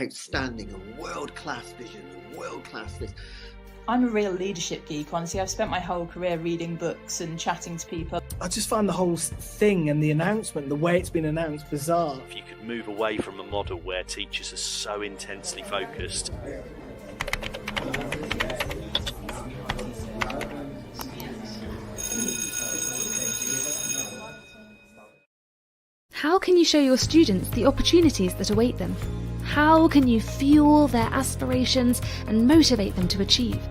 outstanding and world-class vision and world-class this. I'm a real leadership geek, honestly. I've spent my whole career reading books and chatting to people. I just find the whole thing and the announcement, the way it's been announced, bizarre. If you could move away from a model where teachers are so intensely focused. How can you show your students the opportunities that await them? How can you fuel their aspirations and motivate them to achieve?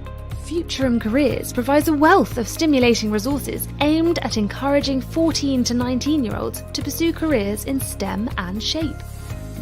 Futurum Careers provides a wealth of stimulating resources aimed at encouraging 14 to 19-year-olds to pursue careers in STEM and SHAPE.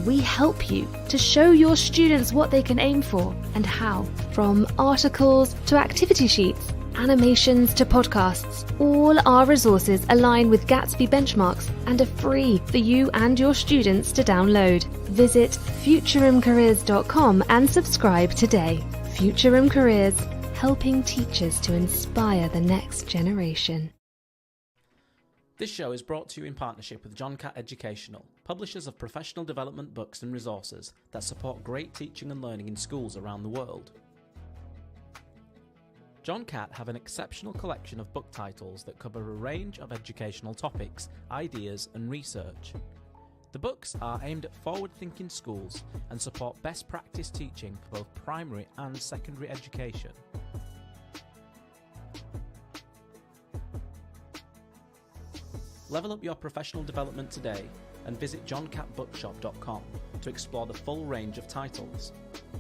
We help you to show your students what they can aim for and how. From articles to activity sheets, animations to podcasts, all our resources align with Gatsby benchmarks and are free for you and your students to download. Visit futurumcareers.com and subscribe today. Futurum Careers, helping teachers to inspire the next generation. This show is brought to you in partnership with John Catt Educational, publishers of professional development books and resources that support great teaching and learning in schools around the world. John Catt have an exceptional collection of book titles that cover a range of educational topics, ideas and research. The books are aimed at forward-thinking schools and support best practice teaching for both primary and secondary education. Level up your professional development today and visit johncattbookshop.com to explore the full range of titles.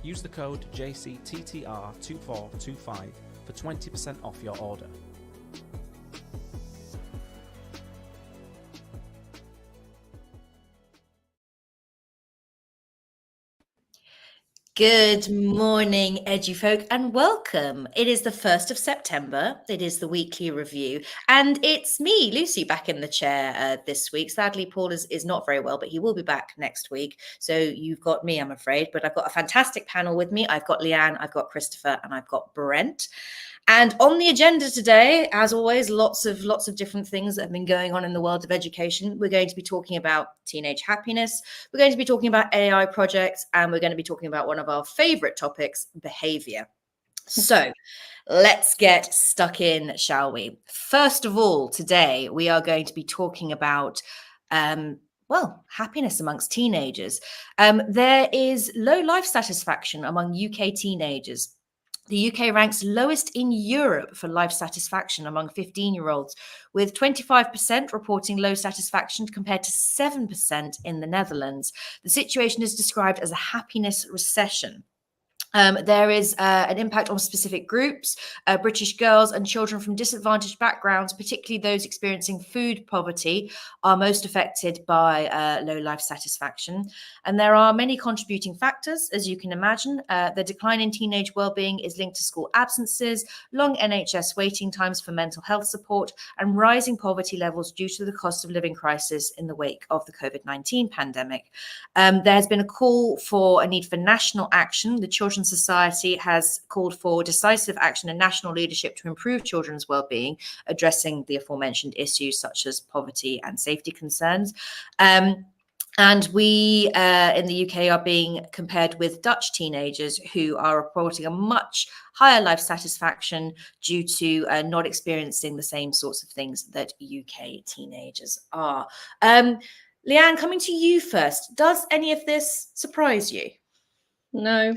Use the code JCTTR2425 for 20% off your order. Good morning, EduFolk, and welcome. It is the 1st of September. It is the weekly review, and it's me, Lucy, back in the chair this week. Sadly, Paul is not very well, but he will be back next week. So you've got me, I'm afraid, but I've got a fantastic panel with me. I've got Leanne, I've got Christopher, and I've got Brent. And on the agenda today, as always, lots of different things that have been going on in the world of education. We're going to be talking about teenage happiness. We're going to be talking about AI projects, and we're going to be talking about one of our favorite topics, behavior. So let's get stuck in, shall we? First of all, today we are going to be talking about happiness amongst teenagers. There is low life satisfaction among UK teenagers. The UK ranks lowest in Europe for life satisfaction among 15-year-olds, with 25% reporting low satisfaction compared to 7% in the Netherlands. The situation is described as a happiness recession. There is an impact on specific groups. British girls and children from disadvantaged backgrounds, particularly those experiencing food poverty, are most affected by low life satisfaction. And there are many contributing factors, as you can imagine. The decline in teenage well-being is linked to school absences, long NHS waiting times for mental health support, and rising poverty levels due to the cost of living crisis in the wake of the COVID-19 pandemic. There has been a call for a need for national action. The Children's Society has called for decisive action and national leadership to improve children's well-being, addressing the aforementioned issues such as poverty and safety concerns. And we in the UK are being compared with Dutch teenagers who are reporting a much higher life satisfaction due to not experiencing the same sorts of things that UK teenagers are. Leanne, coming to you first, does any of this surprise you? No,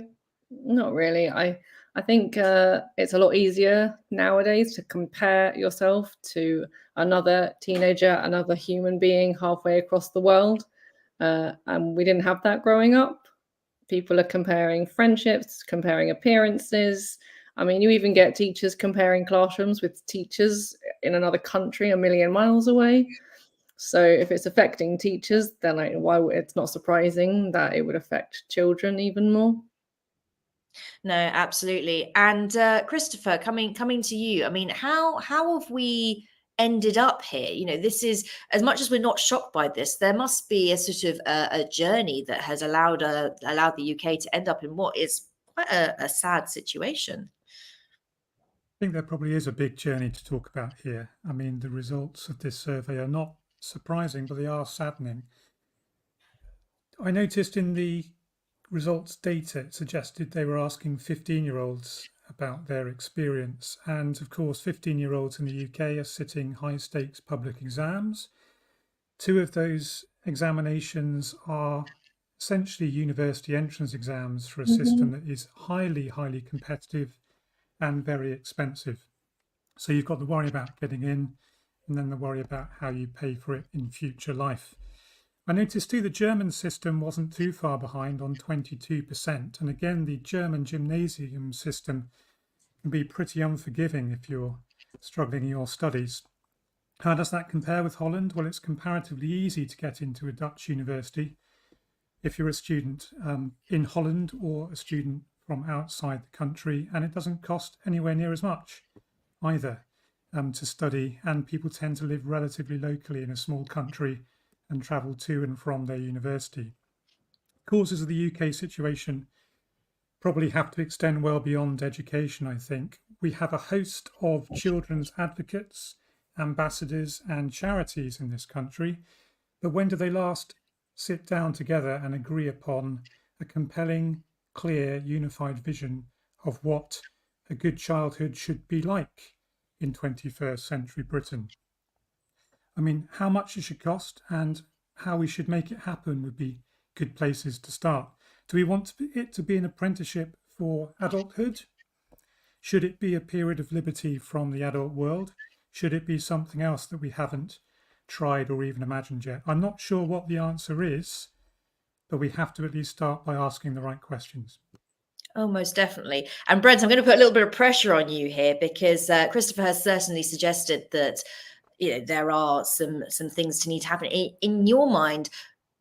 not really. I think it's a lot easier nowadays to compare yourself to another teenager, another human being halfway across the world. And we didn't have that growing up. People are comparing friendships, comparing appearances. I mean, you even get teachers comparing classrooms with teachers in another country a million miles away. So if it's affecting teachers, then it's not surprising that it would affect children even more. No, absolutely. And Christopher, coming to you, I mean, how have we ended up here? You know, this is, as much as we're not shocked by this, there must be a sort of a journey that has allowed the UK to end up in what is quite a sad situation. I think there probably is a big journey to talk about here. I mean, the results of this survey are not surprising, but they are saddening. I noticed in the results data, it suggested they were asking 15-year-olds about their experience. And of course, 15-year-olds in the UK are sitting high-stakes public exams. 2 of those examinations are essentially university entrance exams for a system that is highly, highly competitive and very expensive. So you've got the worry about getting in, and then the worry about how you pay for it in future life. I noticed too the German system wasn't too far behind on 22%. And again, the German gymnasium system can be pretty unforgiving if you're struggling in your studies. How does that compare with Holland? Well, it's comparatively easy to get into a Dutch university if you're a student in Holland or a student from outside the country, and it doesn't cost anywhere near as much either to study, and people tend to live relatively locally in a small country and travel to and from their university. Causes of the UK situation probably have to extend well beyond education, I think. We have a host of children's advocates, ambassadors and charities in this country, but when do they last sit down together and agree upon a compelling, clear, unified vision of what a good childhood should be like in 21st century Britain? I mean, how much it should cost and how we should make it happen would be good places to start. Do we want it to be an apprenticeship for adulthood? Should it be a period of liberty from the adult world? Should it be something else that we haven't tried or even imagined yet? I'm not sure what the answer is, but we have to at least start by asking the right questions. Oh, most definitely. And Brent, I'm going to put a little bit of pressure on you here, because Christopher has certainly suggested that there are some things to need to happen. In your mind,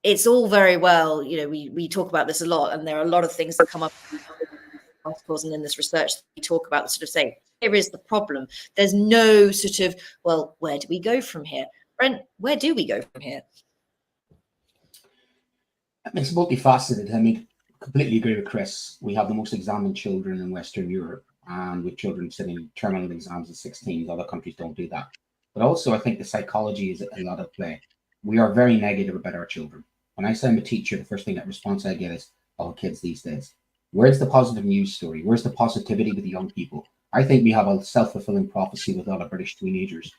it's all very well, we talk about this a lot, and there are a lot of things that come up in articles and in this research that we talk about, sort of say, here is the problem. There's no sort of, well, where do we go from here? Brent, where do we go from here? It's multifaceted. I mean, completely agree with Chris. We have the most examined children in Western Europe, and with children sitting terminal exams at 16, other countries don't do that. But also, I think the psychology is a lot at play. We are very negative about our children. When I say I'm a teacher, the first thing that response I get is, oh, kids these days. Where's the positive news story? Where's the positivity with the young people? I think we have a self-fulfilling prophecy with a lot of British teenagers.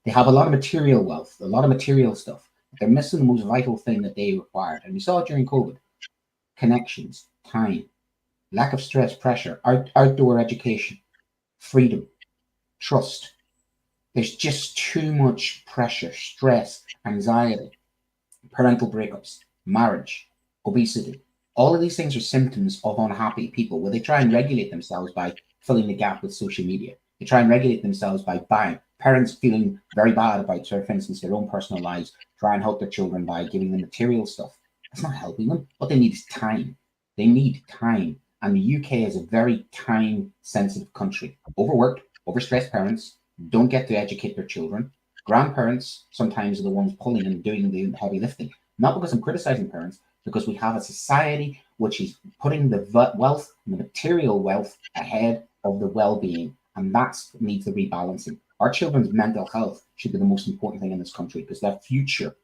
They have a lot of material wealth, a lot of material stuff. They're missing the most vital thing that they required. And we saw it during COVID. Connections, time, lack of stress, pressure, outdoor education, freedom, trust. There's just too much pressure, stress, anxiety, parental breakups, marriage, obesity. All of these things are symptoms of unhappy people, where they try and regulate themselves by filling the gap with social media. They try and regulate themselves by buying. Parents feeling very bad about, for instance, their own personal lives, try and help their children by giving them material stuff. That's not helping them. What they need is time. They need time. And the UK is a very time-sensitive country. Overworked, overstressed parents don't get to educate their children. Grandparents sometimes are the ones pulling and doing the heavy lifting. Not because I'm criticizing parents, because we have a society which is putting the wealth, the material wealth, ahead of the well-being, and that needs the rebalancing. Our children's mental health should be the most important thing in this country, because their future,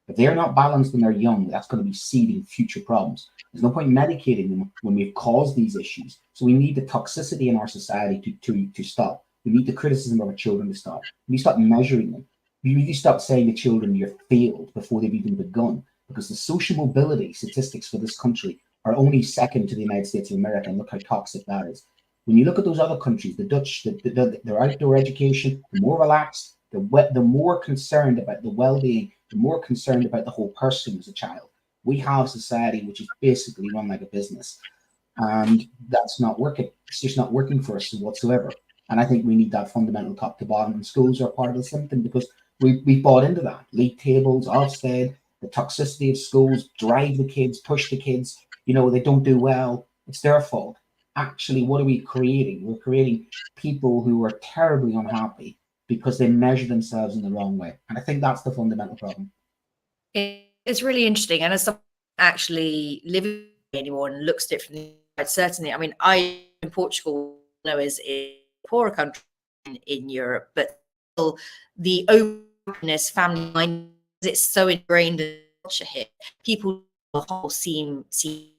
if they're not balanced when they're young, that's going to be seeding future problems. There's no point medicating them when we've caused these issues. So we need the toxicity in our society to stop. We need the criticism of our children to stop. We stop measuring them. We need to stop saying to children, you're failed, before they've even begun, because the social mobility statistics for this country are only second to the United States of America, and look how toxic that is. When you look at those other countries, the Dutch, their outdoor education, the more relaxed, the more concerned about the well-being, the more concerned about the whole person as a child. We have a society which is basically run like a business, and that's not working. It's just not working for us whatsoever. And I think we need that fundamental top to bottom, and schools are part of the symptom, because we bought into that. League tables, Ofsted, the toxicity of schools, drive the kids, push the kids, they don't do well. It's their fault. Actually, what are we creating? We're creating people who are terribly unhappy because they measure themselves in the wrong way. And I think that's the fundamental problem. It's really interesting. And as someone actually living anymore and looks at it from the outside, certainly, I mean, in Portugal, is a poorer country in Europe, but still the openness, family mind, it's so ingrained in culture here. People whole seem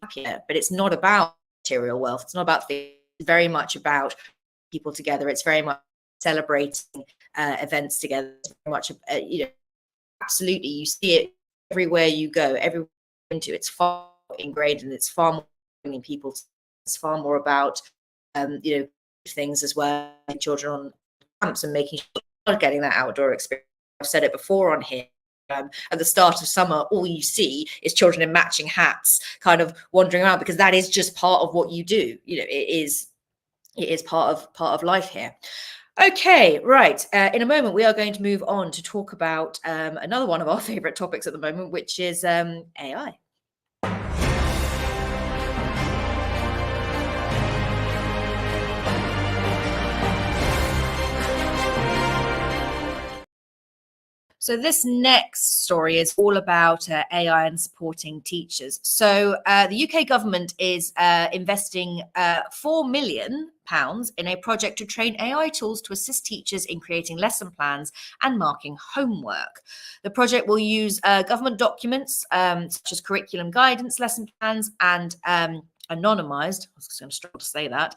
happier. But it's not about material wealth. It's not about things. It's very much about people together. It's very much celebrating events together. It's very much, absolutely, you see it everywhere you go, everywhere you into. It's far ingrained, and it's far more bringing people. It's far more about, things as well, children on camps and making sure they're getting that outdoor experience. I've said it before on here. At the start of summer, all you see is children in matching hats, kind of wandering around, because that is just part of what you do. It is part of life here. Okay, right. In a moment, we are going to move on to talk about another one of our favorite topics at the moment, which is AI. So this next story is all about AI and supporting teachers. So the UK government is investing £4 million in a project to train AI tools to assist teachers in creating lesson plans and marking homework. The project will use government documents such as curriculum guidance, lesson plans, and anonymized, I was going to struggle to say that,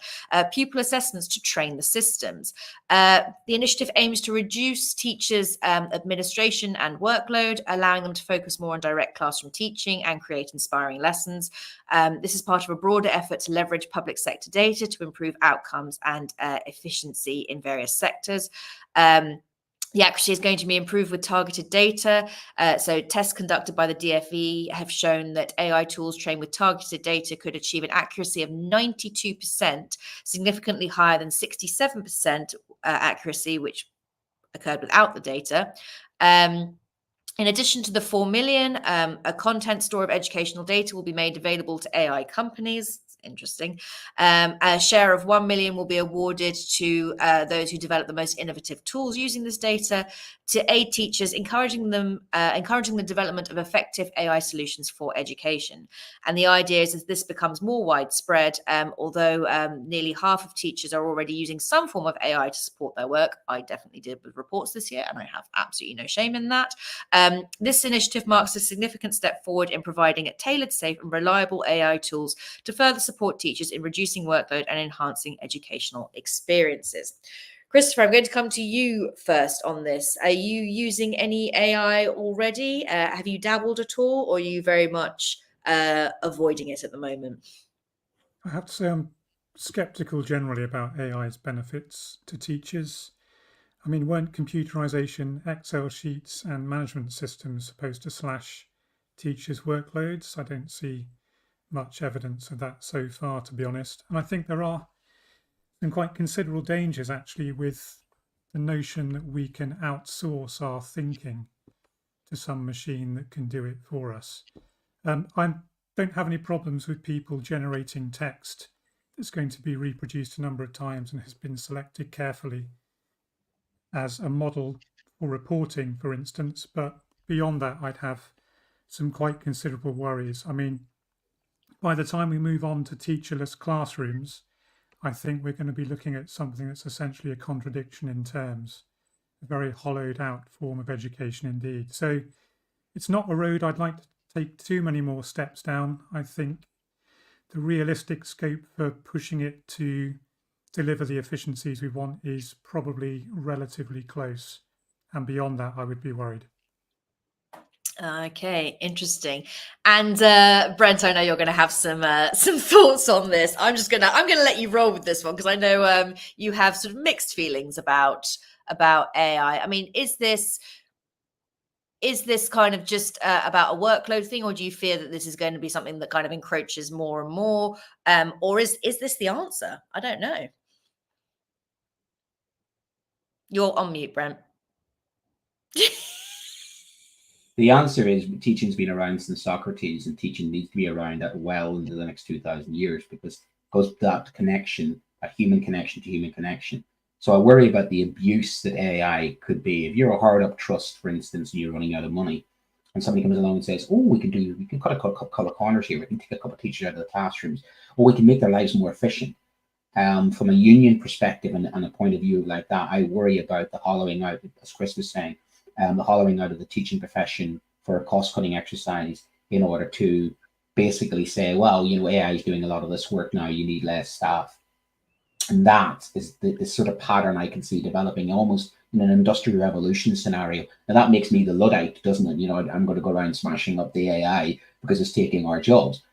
pupil assessments to train the systems. The initiative aims to reduce teachers' administration and workload, allowing them to focus more on direct classroom teaching and create inspiring lessons. This is part of a broader effort to leverage public sector data to improve outcomes and efficiency in various sectors. The accuracy is going to be improved with targeted data. So tests conducted by the DFE have shown that AI tools trained with targeted data could achieve an accuracy of 92%, significantly higher than 67% accuracy, which occurred without the data. In addition to the 4 million, a content store of educational data will be made available to AI companies. Interesting. A share of 1 million will be awarded to those who develop the most innovative tools using this data to aid teachers, encouraging the development of effective AI solutions for education. And the idea is, as this becomes more widespread, although nearly half of teachers are already using some form of AI to support their work, I definitely did with reports this year, and I have absolutely no shame in that. This initiative marks a significant step forward in providing tailored, safe, and reliable AI tools to further support teachers in reducing workload and enhancing educational experiences. Christopher, I'm going to come to you first on this. Are you using any AI already? Have you dabbled at all, or are you very much avoiding it at the moment? I have to say I'm skeptical generally about AI's benefits to teachers. I mean, weren't computerization, Excel sheets and management systems supposed to slash teachers' workloads? I don't see much evidence of that so far, to be honest. And I think there are some quite considerable dangers actually with the notion that we can outsource our thinking to some machine that can do it for us. I don't have any problems with people generating text that's going to be reproduced a number of times and has been selected carefully as a model for reporting, for instance. But beyond that, I'd have some quite considerable worries. I mean, by the time we move on to teacherless classrooms, I think we're going to be looking at something that's essentially a contradiction in terms, a very hollowed out form of education indeed. So it's not a road I'd like to take too many more steps down. I think the realistic scope for pushing it to deliver the efficiencies we want is probably relatively close. And beyond that, I would be worried. Okay, interesting. And Brent, I know you're going to have some thoughts on this. I'm gonna let you roll with this one because I know you have sort of mixed feelings about AI. I mean, is this kind of just about a workload thing, or do you fear that this is going to be something that kind of encroaches more and more, or is this the answer? I don't know. You're on mute, Brent. The answer is teaching's been around since Socrates, and teaching needs to be around that well into the next 2,000 years because it goes to that connection, a human connection to human connection. So I worry about the abuse that AI could be. If you're a hard up trust, for instance, and you're running out of money, and somebody comes along and says, "Oh, we can cut a couple of corners here. We can take a couple of teachers out of the classrooms, or we can make their lives more efficient." From a union perspective and a point of view like that, I worry about the hollowing out, as Chris was saying, the hollowing out of the teaching profession for a cost-cutting exercise in order to basically say, well, AI is doing a lot of this work now, you need less staff. And that is the sort of pattern I can see developing almost in an industrial revolution scenario. Now that makes me the Luddite, doesn't it? I'm going to go around smashing up the AI because it's taking our jobs.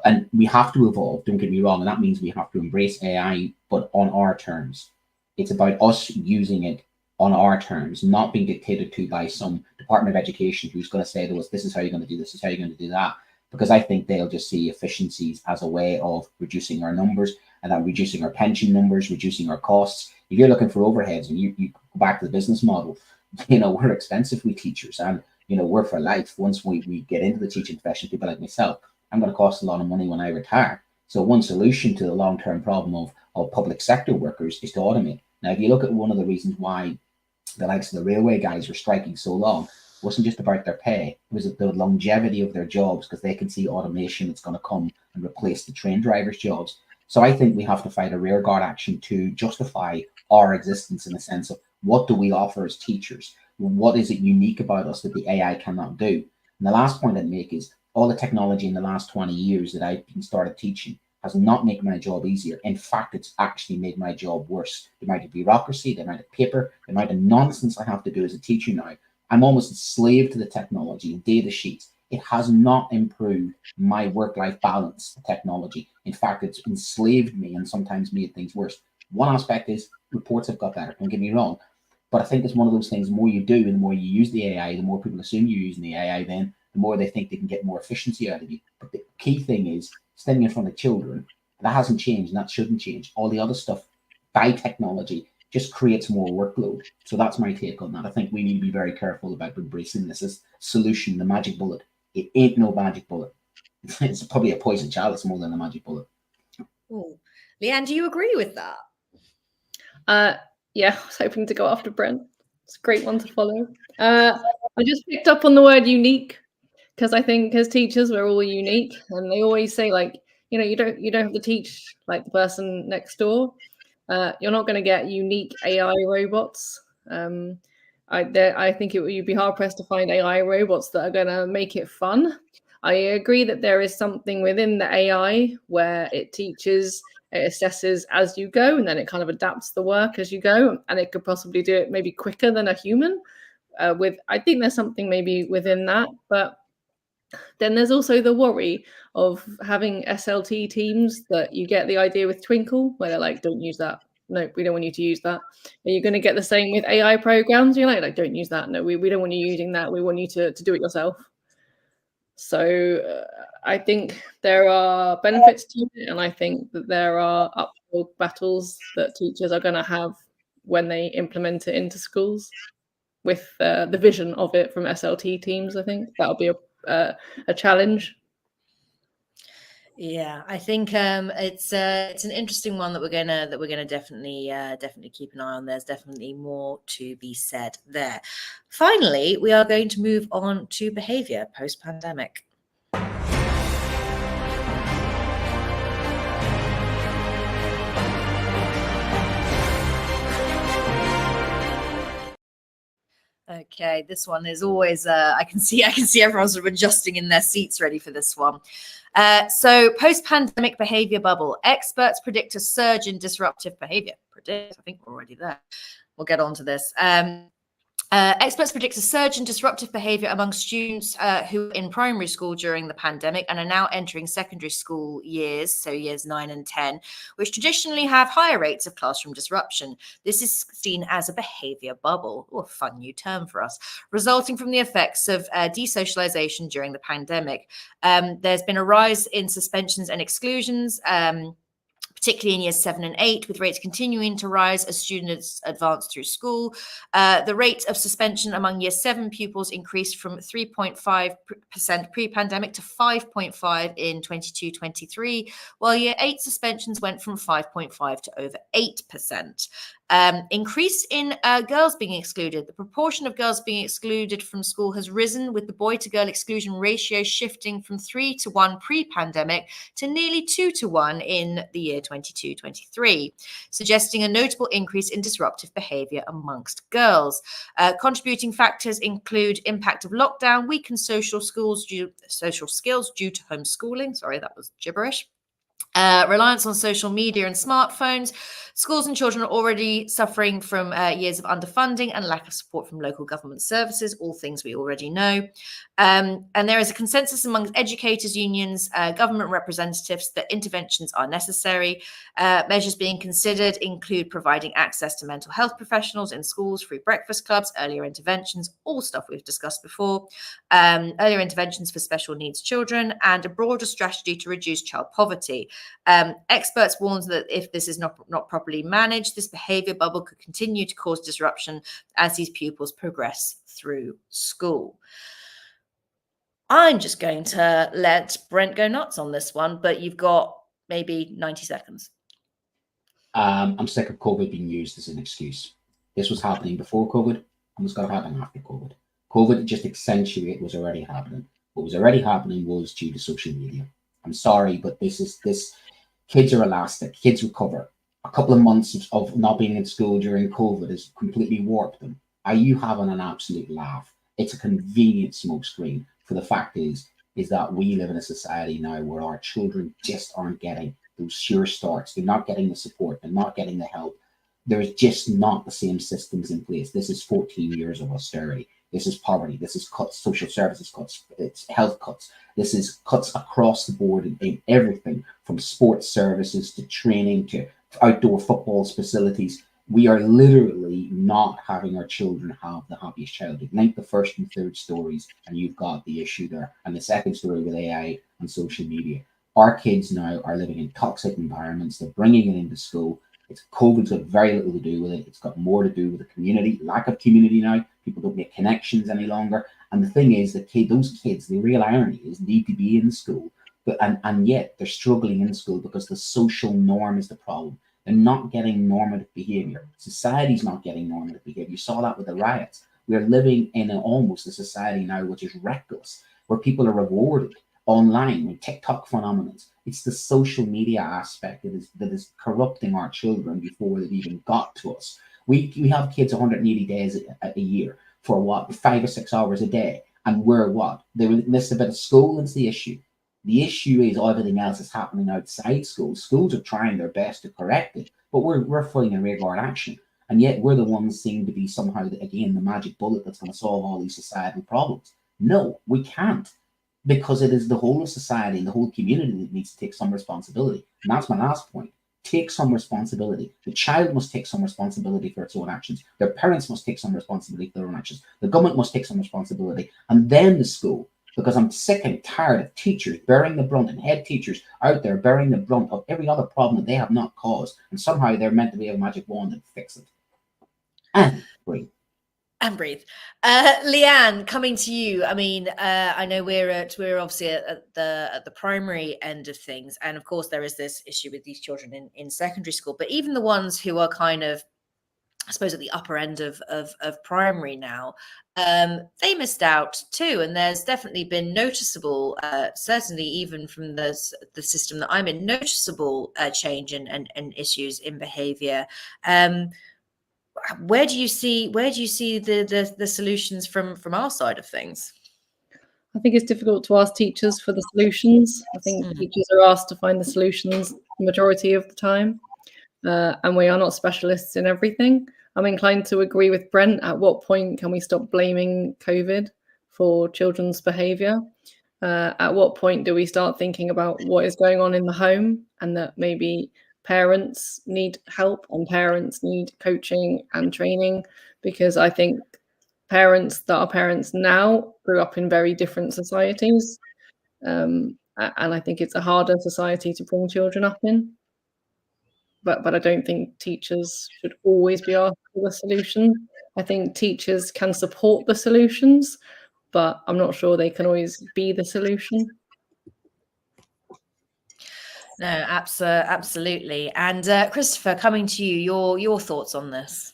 And we have to evolve, don't get me wrong. And that means we have to embrace AI, but on our terms. It's about us using it on our terms, not being dictated to by some Department of Education who's going to say to us, this is how you're going to do this, this is how you're going to do that. Because I think they'll just see efficiencies as a way of reducing our numbers, and that reducing our pension numbers, reducing our costs. If you're looking for overheads and you go back to the business model, we're expensive, we teachers, and we're for life. Once we get into the teaching profession, people like myself, I'm going to cost a lot of money when I retire. So one solution to the long-term problem of public sector workers is to automate. Now, if you look at one of the reasons why the likes of the railway guys were striking so long, it wasn't just about their pay, it was the longevity of their jobs, because they can see automation that's going to come and replace the train drivers' jobs. So I think we have to fight a rearguard action to justify our existence in the sense of what do we offer as teachers? What is it unique about us that the AI cannot do? And the last point I'd make is all the technology in the last 20 years that I've started teaching has not made my job easier. In fact, it's actually made my job worse. The amount of bureaucracy, the amount of paper, the amount of nonsense I have to do as a teacher now. I'm almost a slave to the technology and data sheets. It has not improved my work-life balance, technology. In fact, it's enslaved me and sometimes made things worse. One aspect is reports have got better, don't get me wrong. But I think it's one of those things, the more you do and the more you use the AI, the more people assume you're using the AI, then the more they think they can get more efficiency out of you. But the key thing is standing in front of children. That hasn't changed, and that shouldn't change. All the other stuff by technology just creates more workload. So that's my take on that. I think we need to be very careful about embracing this as solution, the magic bullet. It ain't no magic bullet. It's probably a poison chalice more than a magic bullet. Ooh. Leanne, do you agree with that? Yeah, I was hoping to go after Brent. It's a great one to follow. I just picked up on the word unique, because I think as teachers we're all unique, and they always say, like, you don't have to teach like the person next door. You're not going to get unique AI robots. I think you'd be hard pressed to find AI robots that are going to make it fun. I agree that there is something within the AI where it teaches, it assesses as you go, and then it kind of adapts the work as you go, and it could possibly do it maybe quicker than a human. I think there's something maybe within that, but then there's also the worry of having SLT teams that you get the idea with Twinkle, where they're like, don't use that. No, we don't want you to use that. Are you going to get the same with AI programs? You're like, don't use that. No, we don't want you using that. We want you to do it yourself. So I think there are benefits to it, and I think that there are uphill battles that teachers are going to have when they implement it into schools with the vision of it from SLT teams. I think that'll be a challenge. Yeah, I think it's an interesting one that we're gonna definitely keep an eye on. There's definitely more to be said there. Finally, we are going to move on to behaviour post-pandemic. Okay, this one is always I can see everyone sort of adjusting in their seats ready for this one. So post-pandemic behavior bubble. Experts predict a surge in disruptive behavior. I think we're already there. We'll get on to this. Experts predict a surge in disruptive behavior among students who were in primary school during the pandemic and are now entering secondary school years, so years 9 and 10, which traditionally have higher rates of classroom disruption. This is seen as a behavior bubble, or a fun new term for us, resulting from the effects of desocialization during the pandemic. There's been a rise in suspensions and exclusions, particularly in years 7 and 8, with rates continuing to rise as students advance through school. The rate of suspension among year 7 pupils increased from 3.5% pre-pandemic to 5.5% in 22-23, while year 8 suspensions went from 5.5% to over 8%. Increase in girls being excluded. The proportion of girls being excluded from school has risen, with the boy-to-girl exclusion ratio shifting from 3 to 1 pre-pandemic to nearly 2 to 1 in the year 22-23, suggesting a notable increase in disruptive behaviour amongst girls. Contributing factors include impact of lockdown, weakened social skills due to homeschooling. Sorry, that was gibberish. Reliance on social media and smartphones. Schools and children are already suffering from years of underfunding and lack of support from local government services, all things we already know. And there is a consensus among educators, unions, government representatives that interventions are necessary. Measures being considered include providing access to mental health professionals in schools, free breakfast clubs, earlier interventions, all stuff we've discussed before, earlier interventions for special needs children, and a broader strategy to reduce child poverty. Experts warn that if this is not properly managed, this behaviour bubble could continue to cause disruption as these pupils progress through school. I'm just going to let Brent go nuts on this one, but you've got maybe 90 seconds. I'm sick of COVID being used as an excuse. This was happening before COVID and was going to happen after COVID. COVID just accentuated what was already happening. What was already happening was due to social media. I'm sorry, but this kids are elastic. Kids recover. A couple of months of not being in school during COVID has completely warped them. Are you having an absolute laugh? It's a convenient smokescreen. For the fact is that we live in a society now where our children just aren't getting those sure starts. They're not getting the support. They're not getting the help. There's just not the same systems in place. This is 14 years of austerity. This is poverty. This is cuts, social services cuts, it's health cuts. This is cuts across the board in everything from sports services to training to outdoor football facilities. We are literally not having our children have the happiest childhood. Like the first and third stories, and you've got the issue there. And the second story with AI and social media. Our kids now are living in toxic environments. They're bringing it into school. COVID's got very little to do with it. It's got more to do with the community, lack of community now. People don't make connections any longer. And the thing is that those kids, the real irony is, need to be in school, and yet they're struggling in school because the social norm is the problem. They're not getting normative behavior. Society's not getting normative behavior. You saw that with the riots. We're living in almost a society now which is reckless, where people are rewarded online with TikTok phenomenon. It's the social media aspect that is corrupting our children before they've even got to us. We have kids 180 days a year for what, 5 or 6 hours a day, and we're what? They miss a bit of school. That's the issue. The issue is everything else is happening outside schools. Schools are trying their best to correct it, but we're fully in rearguard action. And yet we're the ones seem to be somehow, again, the magic bullet that's going to solve all these societal problems. No, we can't, because it is the whole of society and the whole community that needs to take some responsibility. And that's my last point. Take some responsibility. The child must take some responsibility for its own actions. Their parents must take some responsibility for their own actions. The government must take some responsibility. And then the school. Because I'm sick and tired of teachers bearing the brunt and head teachers out there bearing the brunt of every other problem that they have not caused. And somehow they're meant to be a magic wand and fix it. And breathe. And breathe. Leanne, coming to you. I mean, I know we're obviously at the primary end of things. And of course, there is this issue with these children in secondary school. But even the ones who are kind of, I suppose, at the upper end of primary now, they missed out too. And there's definitely been noticeable, certainly even from the system that I'm in, noticeable change and issues in behaviour. Where do you see the solutions from our side of things? I think it's difficult to ask teachers for the solutions. I think teachers are asked to find the solutions the majority of the time. And we are not specialists in everything. I'm inclined to agree with Brent. At what point can we stop blaming COVID for children's behaviour? At what point do we start thinking about what is going on in the home, and that maybe parents need help and parents need coaching and training? Because I think parents that are parents now grew up in very different societies. And I think it's a harder society to bring children up in. But I don't think teachers should always be asked for the solution. I think teachers can support the solutions, but I'm not sure they can always be the solution. No, absolutely. And Christopher, coming to you, your thoughts on this?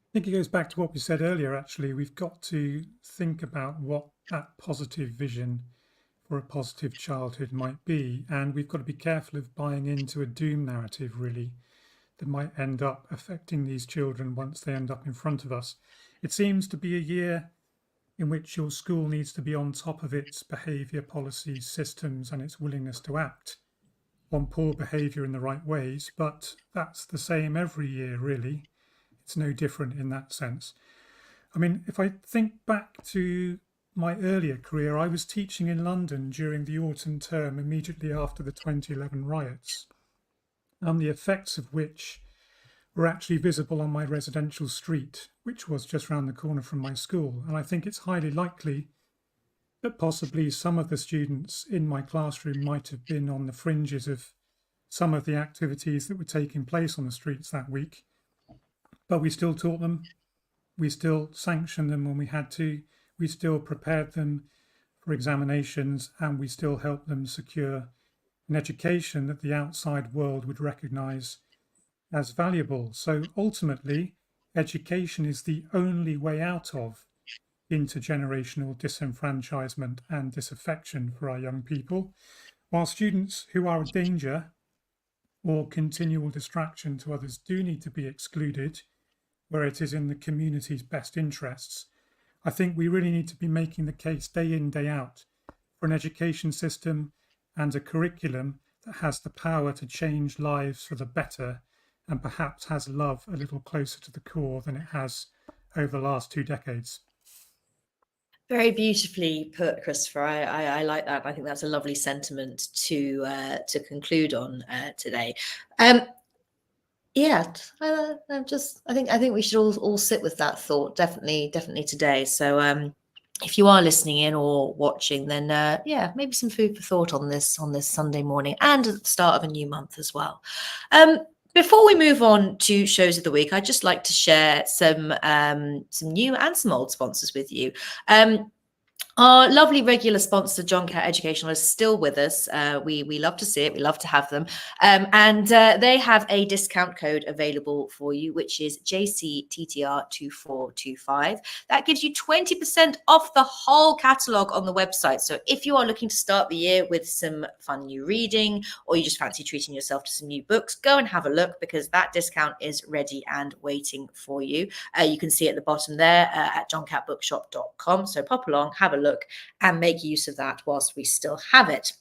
I think it goes back to what we said earlier, actually. We've got to think about what that positive vision for a positive childhood might be. And we've got to be careful of buying into a doom narrative, really, that might end up affecting these children once they end up in front of us. It seems to be a year in which your school needs to be on top of its behaviour policies, systems, and its willingness to act on poor behaviour in the right ways. But that's the same every year, really. It's no different in that sense. I mean, if I think back to my earlier career, I was teaching in London during the autumn term immediately after the 2011 riots, and the effects of which were actually visible on my residential street, which was just round the corner from my school. And I think it's highly likely that possibly some of the students in my classroom might have been on the fringes of some of the activities that were taking place on the streets that week. But we still taught them, we still sanctioned them when we had to, we still prepared them for examinations, and we still helped them secure an education that the outside world would recognise as valuable. So ultimately, education is the only way out of intergenerational disenfranchisement and disaffection for our young people, while students who are a danger or continual distraction to others do need to be excluded where it is in the community's best interests. I think we really need to be making the case day in, day out for an education system and a curriculum that has the power to change lives for the better, and perhaps has love a little closer to the core than it has over the last 2 decades. Very beautifully put, Christopher. I like that. I think that's a lovely sentiment to conclude on today. Yeah, I think we should all sit with that thought. Definitely today. So if you are listening in or watching, then yeah, maybe some food for thought on this Sunday morning and at the start of a new month as well. Before we move on to shows of the week, I'd just like to share some new and some old sponsors with you. Our lovely regular sponsor, John Catt Educational, is still with us. We love to see it. We love to have them. And they have a discount code available for you, which is JCTTR2425. That gives you 20% off the whole catalogue on the website. So if you are looking to start the year with some fun new reading, or you just fancy treating yourself to some new books, go and have a look, because that discount is ready and waiting for you. You can see at the bottom there at johncattbookshop.com. So pop along, have a look, and make use of that whilst we still have it.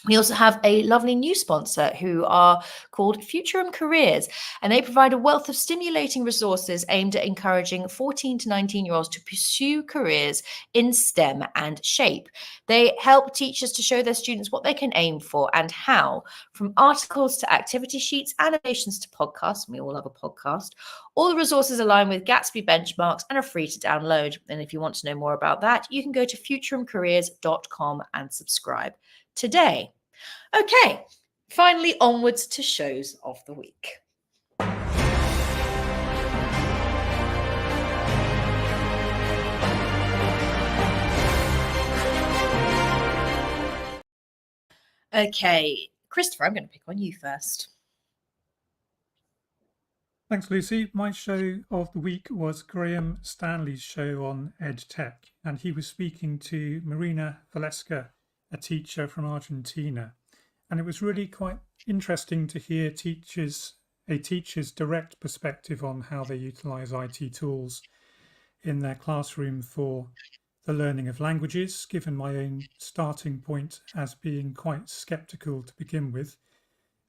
We also have a lovely new sponsor who are called Futurum Careers, and they provide a wealth of stimulating resources aimed at encouraging 14 to 19-year-olds to pursue careers in STEM and SHAPE. They help teachers to show their students what they can aim for and how, from articles to activity sheets, animations to podcasts. We all love a podcast. All the resources align with Gatsby benchmarks and are free to download. And if you want to know more about that, you can go to futurumcareers.com and subscribe today. Okay, finally onwards to shows of the week. Okay, Christopher, I'm going to pick on you first. Thanks, Lucy. My show of the week was Graham Stanley's show on EdTech, and he was speaking to Marina Valesca, a teacher from Argentina. And it was really quite interesting to hear a teacher's direct perspective on how they utilize IT tools in their classroom for the learning of languages, given my own starting point as being quite skeptical to begin with.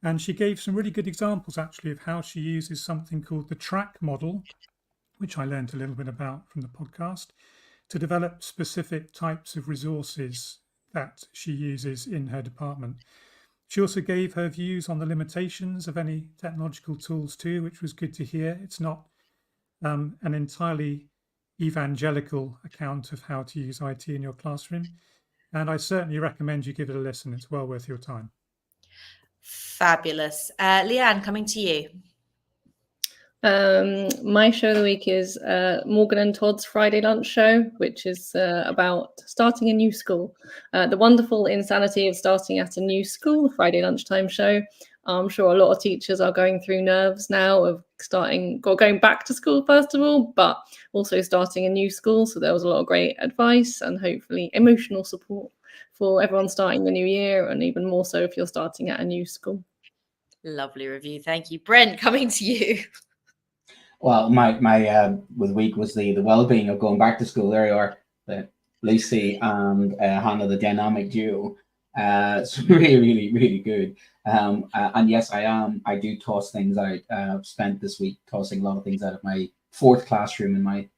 And she gave some really good examples, actually, of how she uses something called the TRACK model, which I learned a little bit about from the podcast, to develop specific types of resources that she uses in her department. She also gave her views on the limitations of any technological tools too, which was good to hear. It's not an entirely evangelical account of how to use IT in your classroom. And I certainly recommend you give it a listen. It's well worth your time. Fabulous. Leanne, coming to you. My show of the week is Morgan and Todd's Friday Lunch Show, which is about starting a new school. The wonderful insanity of starting at a new school, the Friday lunchtime show. I'm sure a lot of teachers are going through nerves now of going back to school, first of all, but also starting a new school. So there was a lot of great advice and hopefully emotional support for everyone starting the new year, and even more so if you're starting at a new school. Lovely review. Thank you. Brent, coming to you. Well, my week was the well-being of going back to school. There you are, Lucy and Hannah, the dynamic duo. It's really good. And yes, I do toss things out. I've spent this week tossing a lot of things out of my fourth classroom in my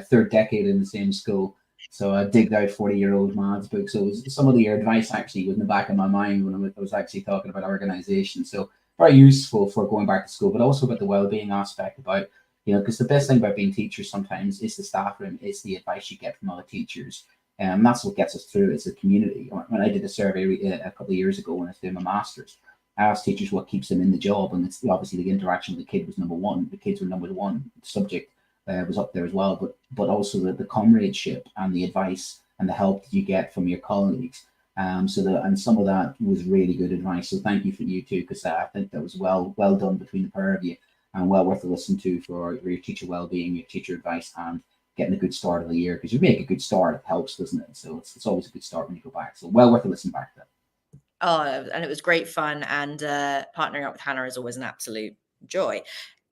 third decade in the same school. So I digged out 40-year-old maths books. So some of your advice actually was in the back of my mind when I was actually talking about organization. So very useful for going back to school, but also about the well-being aspect about, because the best thing about being teachers sometimes is the staff room, is the advice you get from other teachers. And that's what gets us through as a community. When I did a survey a couple of years ago when I was doing my master's, I asked teachers what keeps them in the job, and it's obviously the interaction with the kid was number one. The kids were number one. The subject was up there as well, but also the comradeship and the advice and the help that you get from your colleagues. And some of that was really good advice. So thank you for you too, because I think that was well done between the pair of you, and well worth a listen to for your teacher well-being, your teacher advice, and getting a good start of the year. Because you make a good start, it helps, doesn't it? So it's always a good start when you go back. So well worth a listen back to that. Oh, and it was great fun, and partnering up with Hannah is always an absolute joy.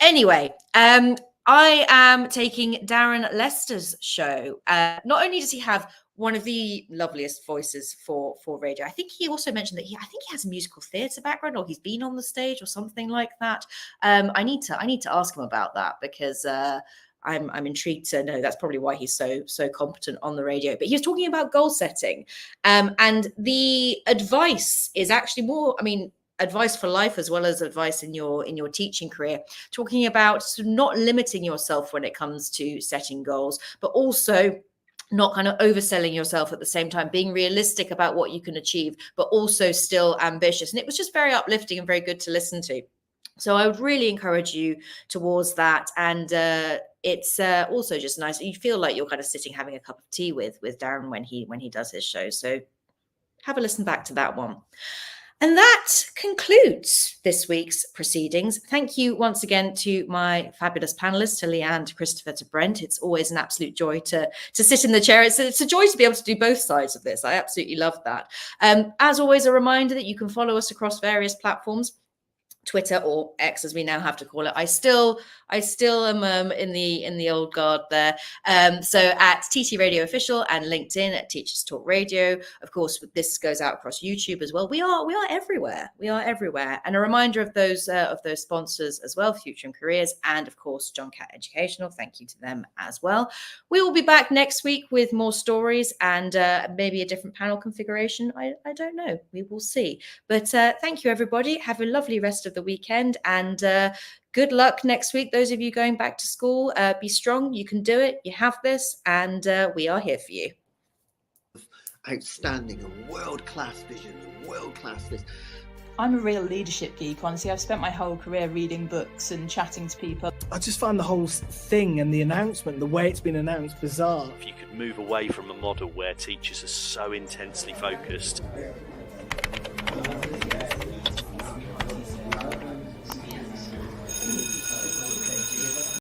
Anyway, I am taking Darren Lester's show. Not only does he have one of the loveliest voices for radio, I think he also mentioned that he has a musical theatre background, or he's been on the stage or something like that. I need to ask him about that, because I'm intrigued to know. That's probably why he's so competent on the radio. But he was talking about goal setting, and the advice is actually more, advice for life as well as advice in your teaching career, talking about sort of not limiting yourself when it comes to setting goals, but also not kind of overselling yourself at the same time, being realistic about what you can achieve, but also still ambitious. And it was just very uplifting and very good to listen to. So I would really encourage you towards that. And it's also just nice. You feel like you're kind of sitting having a cup of tea with Darren when he does his show. So have a listen back to that one. And that concludes this week's proceedings. Thank you once again to my fabulous panelists, to Leanne, to Christopher, to Brent. It's always an absolute joy to sit in the chair. It's a joy to be able to do both sides of this. I absolutely love that. As always, a reminder that you can follow us across various platforms. Twitter, or X as we now have to call it. I still am in the old guard there. So at TT Radio Official and LinkedIn at Teachers Talk Radio. Of course, this goes out across YouTube as well. We are everywhere. We are everywhere. And a reminder of those sponsors as well, Future and Careers, and of course John Catt Educational. Thank you to them as well. We will be back next week with more stories and maybe a different panel configuration. I don't know. We will see. But thank you, everybody. Have a lovely rest of the weekend, and good luck next week. Those of you going back to school, be strong. You can do it. You have this, and we are here for you. Outstanding and world-class vision and world-class this. I'm a real leadership geek, honestly. I've spent my whole career reading books and chatting to people. I just find the whole thing and the announcement, the way it's been announced, bizarre. If you could move away from a model where teachers are so intensely focused.